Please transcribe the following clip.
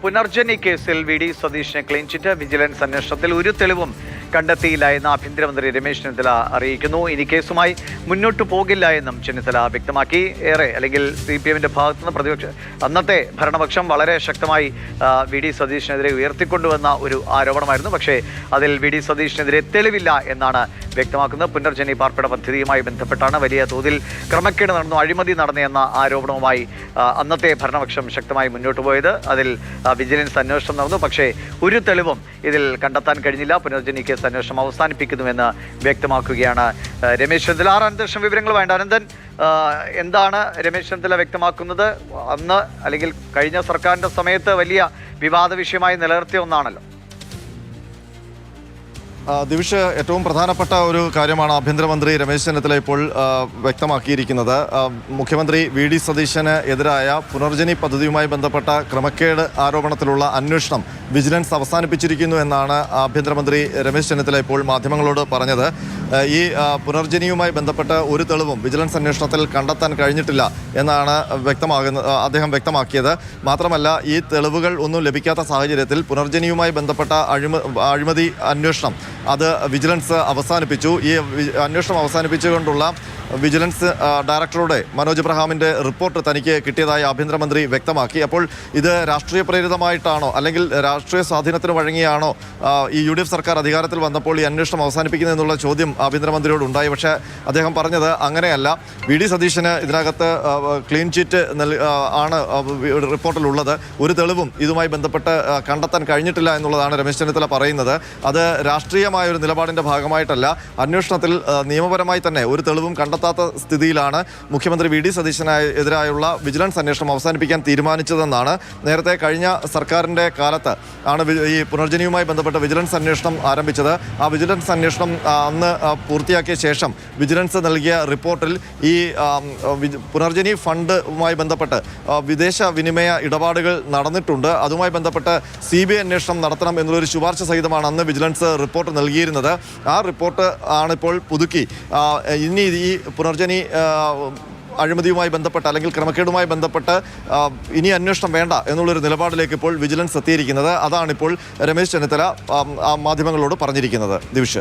പുനർജനി കേസിൽ വി.ഡി. സതീഷിനെ clean chit. Vigilance അന്വേഷണത്തിൽ ഒരു തെളിവും കണ്ടെത്തിയില്ല എന്ന് ആഭ്യന്തരമന്ത്രി രമേശ് ചെന്നിത്തല അറിയിക്കുന്നു. ഇനി കേസുമായി മുന്നോട്ട് പോകില്ല എന്നും ചെന്നിത്തല വ്യക്തമാക്കി. അല്ലെങ്കിൽ CPM-ന്റെ ഭാഗത്തുനിന്ന് അന്നത്തെ ഭരണപക്ഷം വളരെ ശക്തമായി വി.ഡി. സതീഷിനെതിരെ ഉയർത്തിക്കൊണ്ടുവന്ന ഒരു ആരോപണമായിരുന്നു. പക്ഷേ അതിൽ വി.ഡി. സതീഷിനെതിരെ തെളിവില്ല എന്നാണ് വ്യക്തമാക്കുന്നത്. പുനർജനി പാർപ്പിട പദ്ധതിയുമായി ബന്ധപ്പെട്ടാണ് വലിയ തോതിൽ ക്രമക്കേട് നടന്നു, അഴിമതി നടന്നെന്ന ആരോപണവുമായി അന്നത്തെ ഭരണപക്ഷം ശക്തമായി മുന്നോട്ട് പോയത്. അതിൽ വിജിലൻസ് അന്വേഷണം നടന്നു. പക്ഷേ ഒരു തെളിവും ഇതിൽ കണ്ടെത്താൻ കഴിഞ്ഞില്ല. പുനർജനി കേസ് അന്വേഷണം അവസാനിപ്പിക്കുന്നുവെന്ന് വ്യക്തമാക്കുകയാണ് രമേശ് ചെന്നിത്തല. അനന്തരം വിവരങ്ങൾ വേണ്ട. അനന്തൻ, എന്താണ് രമേശ് ചെന്നിത്തല വ്യക്തമാക്കുന്നത്? അന്ന് അല്ലെങ്കിൽ കഴിഞ്ഞ സർക്കാരിന്റെ സമയത്ത് വലിയ വിവാദ വിഷയമായി നിലനിർത്തിയ ഒന്നാണല്ലോ. ദിവിഷ്, ഏറ്റവും പ്രധാനപ്പെട്ട ഒരു കാര്യമാണ് ആഭ്യന്തരമന്ത്രി രമേശ് ചെന്നിത്തല ഇപ്പോൾ വ്യക്തമാക്കിയിരിക്കുന്നത്. മുഖ്യമന്ത്രി വി.ഡി. സതീശന് എതിരായ പുനർജനി പദ്ധതിയുമായി ബന്ധപ്പെട്ട ക്രമക്കേട് ആരോപണത്തിലുള്ള അന്വേഷണം വിജിലൻസ് അവസാനിപ്പിച്ചിരിക്കുന്നു എന്നാണ് ആഭ്യന്തരമന്ത്രി രമേശ് ചെന്നിത്തല ഇപ്പോൾ മാധ്യമങ്ങളോട് പറഞ്ഞത്. ഈ പുനർജനിയുമായി ബന്ധപ്പെട്ട ഒരു തെളിവും വിജിലൻസ് അന്വേഷണത്തിൽ കണ്ടെത്താൻ കഴിഞ്ഞിട്ടില്ല എന്നാണ് അദ്ദേഹം വ്യക്തമാക്കിയത്. മാത്രമല്ല, ഈ തെളിവുകൾ ഒന്നും ലഭിക്കാത്ത സാഹചര്യത്തിൽ പുനർജനിയുമായി ബന്ധപ്പെട്ട അഴിമതി അന്വേഷണം അത് വിജിലൻസ് അവസാനിപ്പിച്ചു. ഈ അന്വേഷണം അവസാനിപ്പിച്ചുകൊണ്ടുള്ള വിജിലൻസ് ഡയറക്ടറുടെ മനോജ് എബ്രഹാമിൻ്റെ റിപ്പോർട്ട് തനിക്ക് കിട്ടിയതായി ആഭ്യന്തരമന്ത്രി വ്യക്തമാക്കി. അപ്പോൾ ഇത് രാഷ്ട്രീയ പ്രേരിതമായിട്ടാണോ അല്ലെങ്കിൽ രാഷ്ട്രീയ സ്വാധീനത്തിന് വഴങ്ങിയാണോ ഈ UDF സർക്കാർ അധികാരത്തിൽ വന്നപ്പോൾ ഈ അന്വേഷണം അവസാനിപ്പിക്കുന്നതെന്നുള്ള ചോദ്യം ആഭ്യന്തരമന്ത്രിയോട് ഉണ്ടായി. പക്ഷേ അദ്ദേഹം പറഞ്ഞത് അങ്ങനെയല്ല. വി.ഡി. സതീശന് ഇതിനകത്ത് ക്ലീൻ ചിറ്റ് ആണ് റിപ്പോർട്ടിലുള്ളത്. ഒരു തെളിവും ഇതുമായി ബന്ധപ്പെട്ട് കണ്ടെത്താൻ കഴിഞ്ഞിട്ടില്ല എന്നുള്ളതാണ് രമേശ് ചെന്നിത്തല പറയുന്നത്. അത് രാഷ്ട്രീയമായ ഒരു നിലപാടിൻ്റെ ഭാഗമായിട്ടല്ല. അന്വേഷണത്തിൽ നിയമപരമായി തന്നെ ഒരു തെളിവും കണ്ടെത്താത്ത സ്ഥിതിയിലാണ് മുഖ്യമന്ത്രി വി.ഡി. സതീശനെതിരായുള്ള വിജിലൻസ് അന്വേഷണം അവസാനിപ്പിക്കാൻ തീരുമാനിച്ചതെന്നാണ്. നേരത്തെ കഴിഞ്ഞ സർക്കാരിൻ്റെ കാലത്ത് ആണ് ഈ പുനർജനിയുമായി ബന്ധപ്പെട്ട വിജിലൻസ് അന്വേഷണം ആരംഭിച്ചത്. ആ വിജിലൻസ് അന്വേഷണം അന്ന് പൂർത്തിയാക്കിയ ശേഷം വിജിലൻസ് നൽകിയ റിപ്പോർട്ടിൽ ഈ പുനർജനി ഫണ്ടുമായി ബന്ധപ്പെട്ട് വിദേശ വിനിമയ ഇടപാടുകൾ നടന്നിട്ടുണ്ട്. അതുമായി ബന്ധപ്പെട്ട് CBI അന്വേഷണം നടത്തണം എന്നുള്ളൊരു ശുപാർശ സഹിതമാണ് അന്ന് വിജിലൻസ് റിപ്പോർട്ട് നൽകിയിരുന്നത്. ആ റിപ്പോർട്ട് ആണിപ്പോൾ പുതുക്കി ഇനി ഈ പുനർജനി അഴിമതിയുമായി ബന്ധപ്പെട്ട് അല്ലെങ്കിൽ ക്രമക്കേടുമായി ബന്ധപ്പെട്ട് ഇനി അന്വേഷണം വേണ്ട എന്നുള്ളൊരു നിലപാടിലേക്ക് ഇപ്പോൾ വിജിലൻസ് എത്തിയിരിക്കുന്നത്. അതാണിപ്പോൾ രമേശ് ചെന്നിത്തല മാധ്യമങ്ങളോട് പറഞ്ഞിരിക്കുന്നത്. ദിവിഷ്.